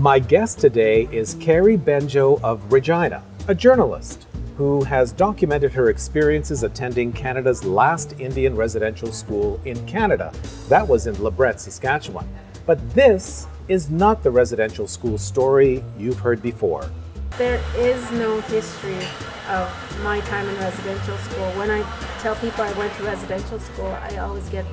My guest today is Kerry Benjoe of Regina, a journalist who has documented her experiences attending Canada's last Indian residential school in Canada. That was in Lebret, Saskatchewan. But this is not the residential school story you've heard before. There is no history of my time in residential school. When I tell people I went to residential school, I always get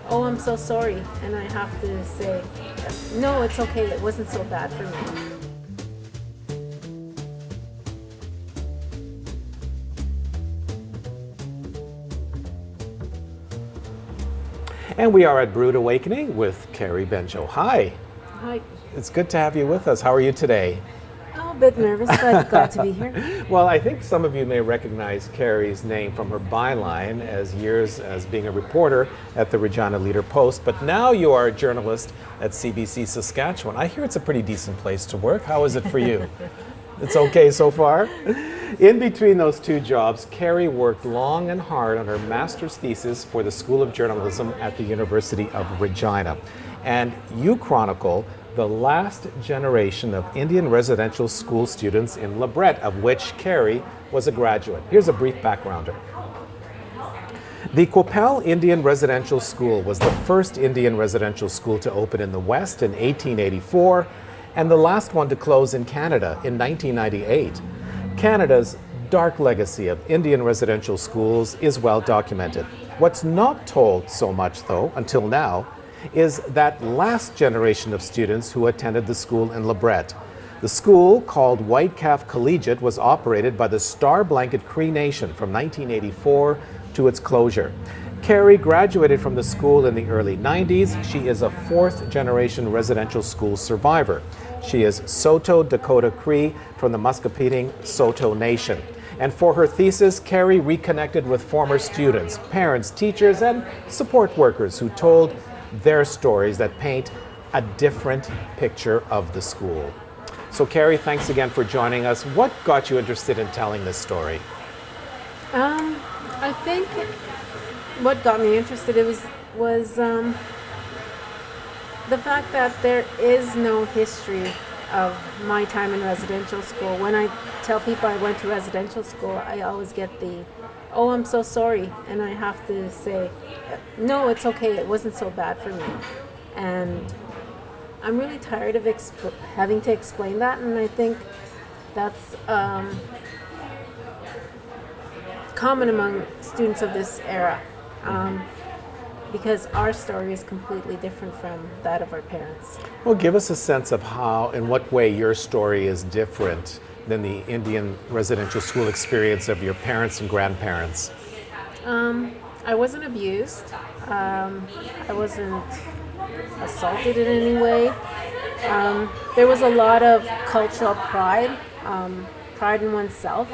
"Oh, I'm so sorry," and I have to say, no, it's okay, it wasn't so bad for me. And we are at Brood Awakening with Kerry Benjoe. Hi, Hi. it's good to have you with us. How are you today? Oh, a bit nervous, but glad to be here. Well, I think some of you may recognize Kerry's name from her byline as years as being a reporter at the Regina Leader-Post, but now you are a journalist at CBC Saskatchewan. I hear it's a pretty decent place to work. How is it for you? It's okay so far? In between those two jobs, Kerry worked long and hard on her master's thesis for the School of Journalism at the University of Regina. And you chronicle the last generation of Indian residential school students in Lebret, of which Kerry was a graduate. Here's a brief backgrounder. The Coppell Indian Residential School was the first Indian residential school to open in the West in 1884 and the last one to close in Canada in 1998. Canada's dark legacy of Indian residential schools is well documented. What's not told so much, though, until now, is that last generation of students who attended the school in Lebret. The school, called White Calf Collegiate, was operated by the Star Blanket Cree Nation from 1984 to its closure. Kerry graduated from the school in the early 90s. She is a fourth generation residential school survivor. She is Saulteaux Dakota Cree from the Muscophening Saulteaux Nation. And for her thesis, Kerry reconnected with former students, parents, teachers, and support workers who told their stories that paint a different picture of the school. So Kerry, thanks again for joining us. What got you interested in telling this story? I think what got me interested was the fact that there is no history of my time in residential school. When I tell people I went to residential school, I always get "Oh, I'm so sorry," and I have to say, no, it's okay, it wasn't so bad for me. And I'm really tired of having to explain that, and I think that's common among students of this era, because our story is completely different from that of our parents. Well, give us a sense of how, in what way your story is different than the Indian residential school experience of your parents and grandparents. I wasn't abused. I wasn't assaulted in any way. There was a lot of cultural pride, pride in oneself.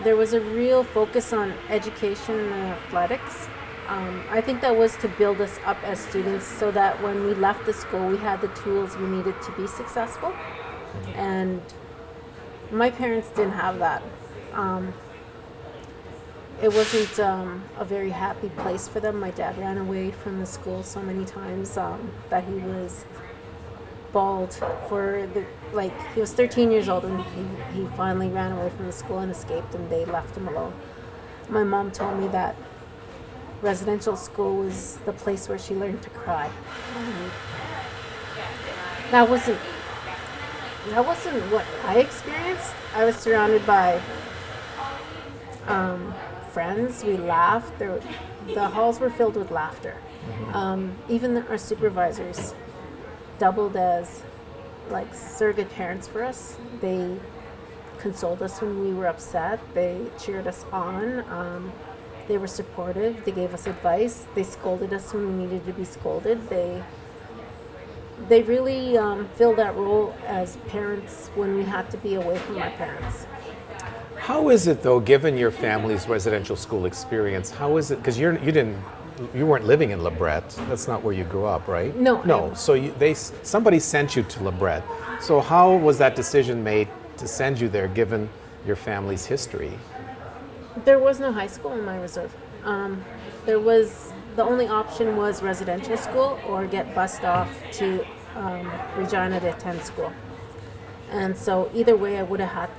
There was a real focus on education and athletics. I think that was to build us up as students so that when we left the school, we had the tools we needed to be successful. And my parents didn't have that. It wasn't a very happy place for them. My dad ran away from the school so many times that he was bald he was 13 years old and he finally ran away from the school and escaped, and they left him alone. My mom told me that residential school was the place where she learned to cry. That wasn't what I experienced. I was surrounded by friends. We laughed. The halls were filled with laughter. Even our supervisors doubled as like surrogate parents for us. They consoled us when we were upset. They cheered us on. They were supportive. They gave us advice. They scolded us when we needed to be scolded. They really filled that role as parents when we had to be away from our parents. How is it, though, given your family's residential school experience? How is it? Because you weren't living in Lebret. That's not where you grew up, right? No. No. So somebody sent you to Lebret. So how was that decision made to send you there, given your family's history? There was no high school in my reserve. The only option was residential school or get bused off to Regina to attend school. And so either way, I would have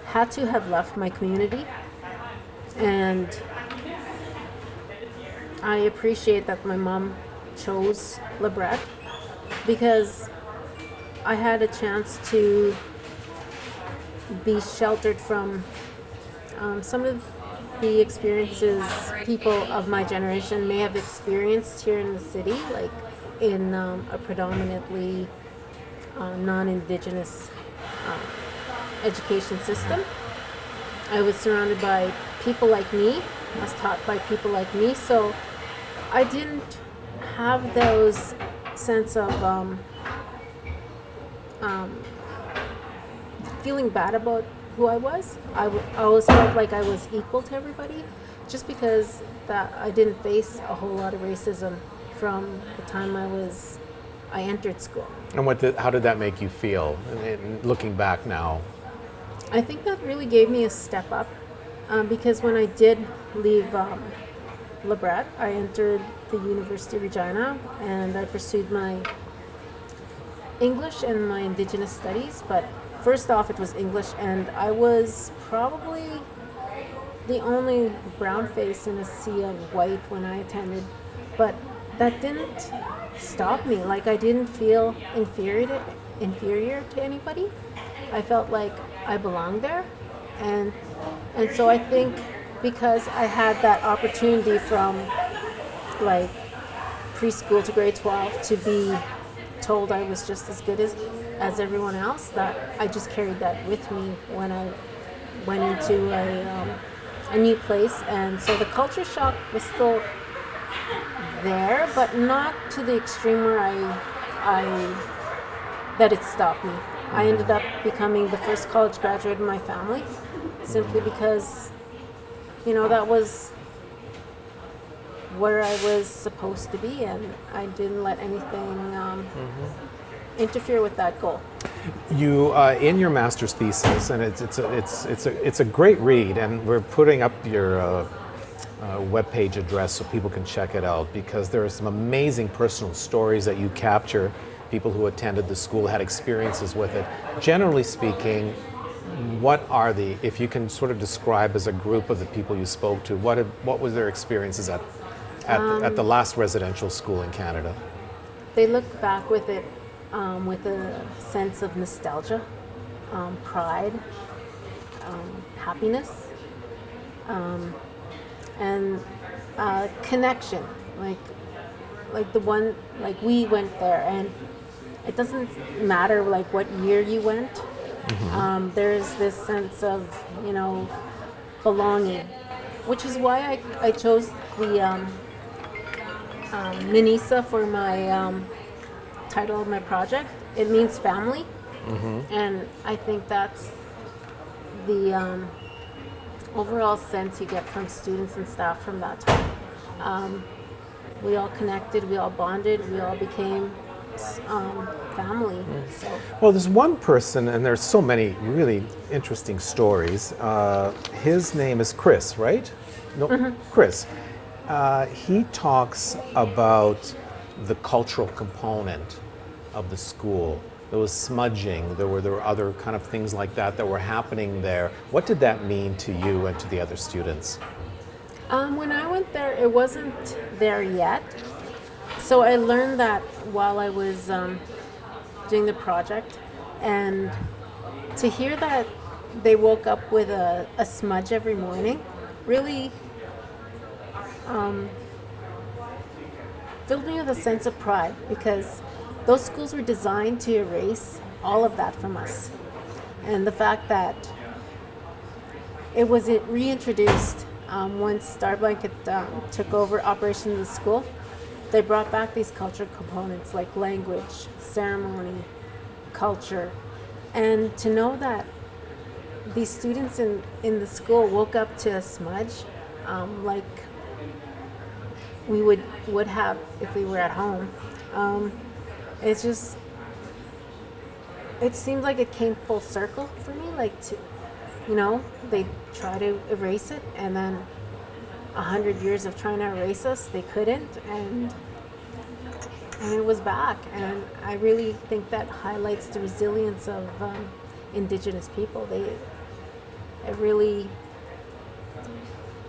had to have left my community. And I appreciate that my mom chose Lebret because I had a chance to be sheltered from some of the experiences people of my generation may have experienced here in the city, like in a predominantly non-Indigenous education system. I was surrounded by people like me. I was taught by people like me, so I didn't have those sense of feeling bad about who I was. I always felt like I was equal to everybody, just because that I didn't face a whole lot of racism from the time I entered school. And how did that make you feel, looking back now? I think that really gave me a step up, because when I did leave Lebret, I entered the University of Regina and I pursued my English and my Indigenous studies. But first off, it was English, and I was probably the only brown face in a sea of white when I attended. But that didn't stop me. Like, I didn't feel inferior to anybody. I felt like I belonged there, and so I think because I had that opportunity from like preschool to grade 12 to be told I was just as good as everyone else, that I just carried that with me when I went into a new place. And so the culture shock was still there, but not to the extreme where that it stopped me. I ended up becoming the first college graduate in my family, simply because, that was where I was supposed to be, and I didn't let anything interfere with that goal. You, in your master's thesis, and it's a great read, and we're putting up your webpage address so people can check it out, because there are some amazing personal stories that you capture. People who attended the school had experiences with it. Generally speaking, what are if you can sort of describe as a group of the people you spoke to, what was their experiences at the last residential school in Canada? They look back with it with a sense of nostalgia, pride, happiness, and connection. Like we went there, and it doesn't matter like what year you went. There's this sense of belonging, which is why I chose the Minisa for my title of my project. It means family, and I think that's the overall sense you get from students and staff from that time. We all connected, we all bonded, we all became family. So. Well, there's one person, and there's so many really interesting stories. His name is Chris, right? No, Chris. He talks about the cultural component of the school. There was smudging. There were other kind of things like that were happening there. What did that mean to you and to the other students? When I went there, it wasn't there yet. So I learned that while I was doing the project, and to hear that they woke up with a smudge every morning really filled me with a sense of pride, because those schools were designed to erase all of that from us. And the fact that it was reintroduced once Star Blanket took over operation of the school, they brought back these cultural components like language, ceremony, culture. And to know that these students in the school woke up to a smudge like we would have if we were at home, it seems like it came full circle for me. Like, they try to erase it, and then 100 years of trying to erase us, they couldn't. And and it was back. And I really think that highlights the resilience of Indigenous people. It really,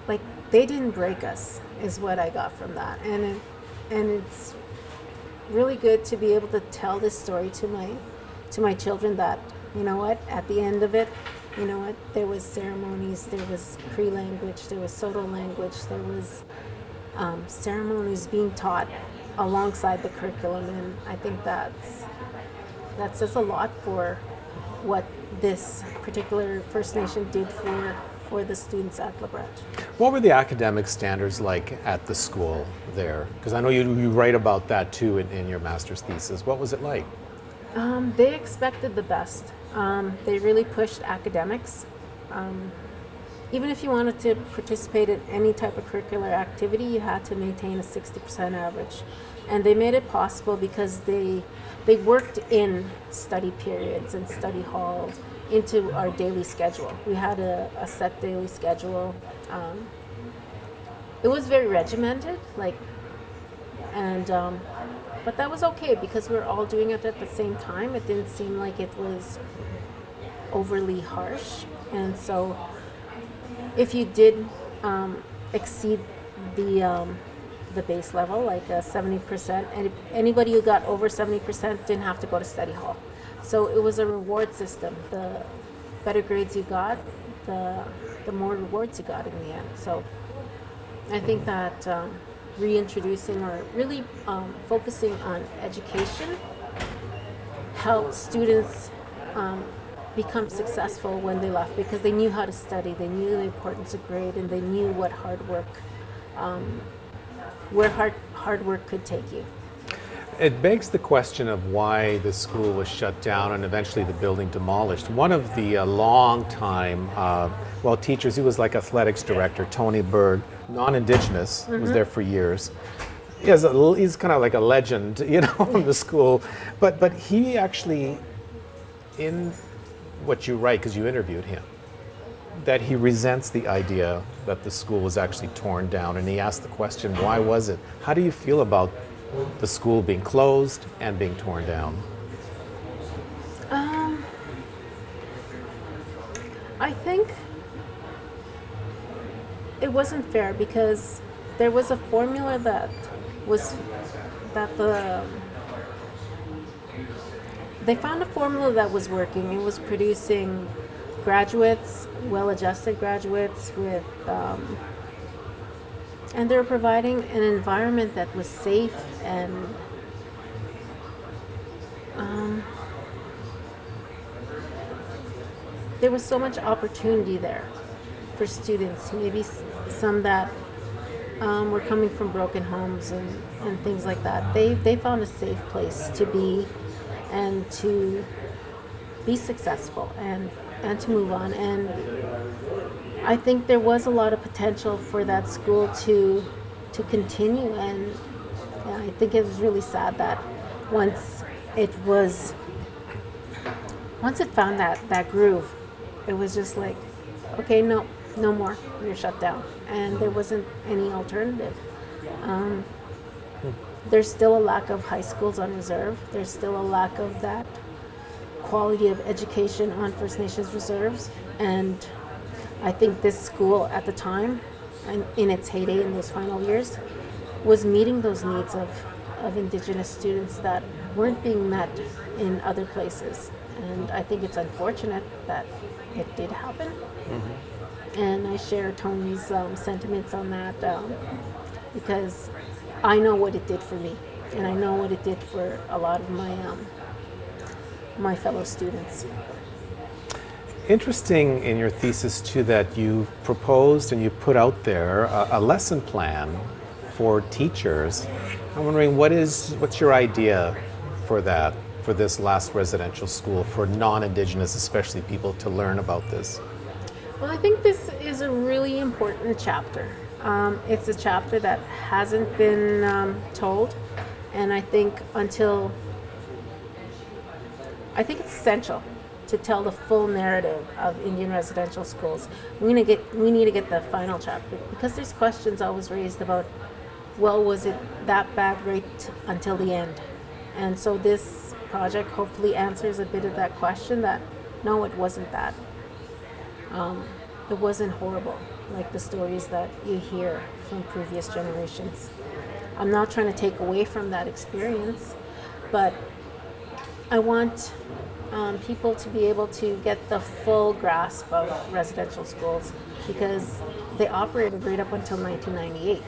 like, they didn't break us, is what I got from that. And it's really good to be able to tell this story to my children, that, you know what, at the end of it, you know what, there was ceremonies, there was Cree language, there was Soto language, there was ceremonies being taught alongside the curriculum. And I think that says a lot for what this particular First Nation did for the students at Lebret. What were the academic standards like at the school there? Because I know you write about that too in your master's thesis. What was it like? They expected the best. They really pushed academics. Even if you wanted to participate in any type of curricular activity, you had to maintain a 60% average. And they made it possible because they worked in study periods and study halls into our daily schedule. We had a set daily schedule. It was very regimented, but that was okay because we were all doing it at the same time. It didn't seem like it was overly harsh. And so if you did exceed the base level, like 70%, and anybody who got over 70% didn't have to go to study hall. So it was a reward system. The better grades you got, the more rewards you got in the end. So I think that reintroducing or really focusing on education helped students become successful when they left, because they knew how to study, they knew the importance of grade, and they knew what where hard work could take you. It begs the question of why the school was shut down and eventually the building demolished. One of the long-time teachers, he was like athletics director, Tony Berg, non-Indigenous, was there for years. He's kind of like a legend, in the school. But he actually, in what you write, because you interviewed him, that he resents the idea that the school was actually torn down, and he asked the question, why was it? How do you feel about the school being closed and being torn down? I think it wasn't fair because there was a formula they found a formula that was working. It was producing graduates, well-adjusted graduates with and they were providing an environment that was safe, and there was so much opportunity there for students, maybe some that were coming from broken homes and things like that. They found a safe place to be and to be successful and to move on. And I think there was a lot of potential for that school to continue, and I think it was really sad that once it found that groove, it was just like, okay, no more, you're shut down, and there wasn't any alternative. There's still a lack of high schools on reserve. There's still a lack of that quality of education on First Nations reserves, and I think this school at the time, and in its heyday in those final years, was meeting those needs of Indigenous students that weren't being met in other places. And I think it's unfortunate that it did happen. And I share Tony's sentiments on that because I know what it did for me, and I know what it did for a lot of my fellow students. Interesting in your thesis too that you proposed and you put out there a lesson plan for teachers. I'm wondering what's your idea for that, for this last residential school, for non-Indigenous especially people to learn about this? Well, I think this is a really important chapter. It's a chapter that hasn't been told, and I think it's essential to tell the full narrative of Indian residential schools. We need to get the final chapter, because there's questions always raised about well, was it that bad right until the end? And so this project hopefully answers a bit of that question that no, it wasn't that. It wasn't horrible like the stories that you hear from previous generations. I'm not trying to take away from that experience, but I want people to be able to get the full grasp of residential schools because they operated right up until 1998.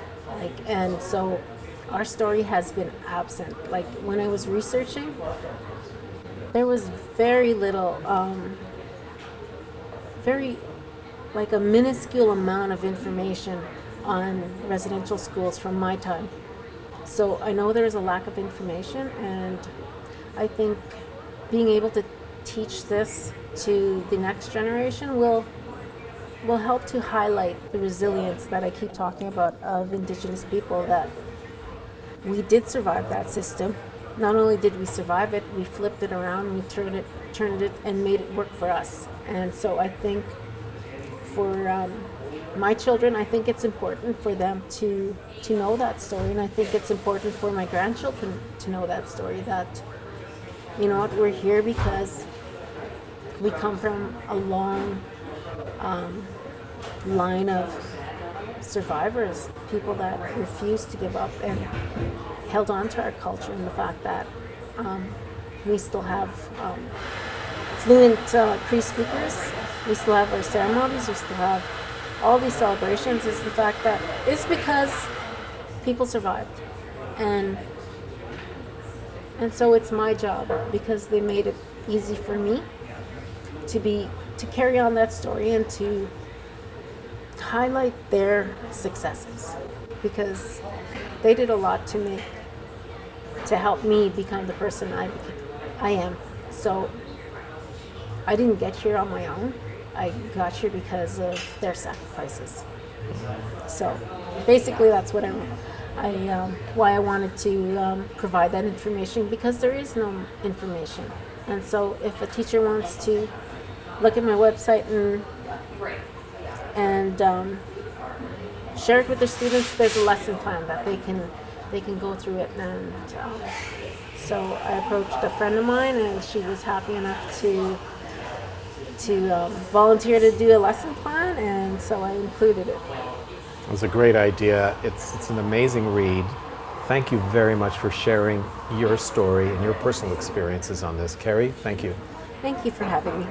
And so our story has been absent. Like when I was researching, there was very little, very like a minuscule amount of information on residential schools from my time. So I know there's a lack of information, and I think being able to teach this to the next generation will help to highlight the resilience that I keep talking about of Indigenous people, that we did survive that system. Not only did we survive it, we flipped it around, we turned it and made it work for us. And so I think for my children, I think it's important for them to know that story, and I think it's important for my grandchildren to know that story, that, you know what, we're here because we come from a long line of survivors, people that refused to give up and held on to our culture, and the fact that we still have fluent Cree speakers, we still have our ceremonies, we still have all these celebrations, is the fact that it's because people survived. And so it's my job, because they made it easy for me to carry on that story and to highlight their successes, because they did a lot to help me become the person I am. So I didn't get here on my own. I got here because of their sacrifices. So basically that's what why I wanted to provide that information, because there is no information. And so if a teacher wants to look at my website and share it with their students, there's a lesson plan that they can go through it. And so I approached a friend of mine, and she was happy enough to volunteer to do a lesson plan, and so I included it. It was a great idea. It's an amazing read. Thank you very much for sharing your story and your personal experiences on this. Kerry, thank you. Thank you for having me.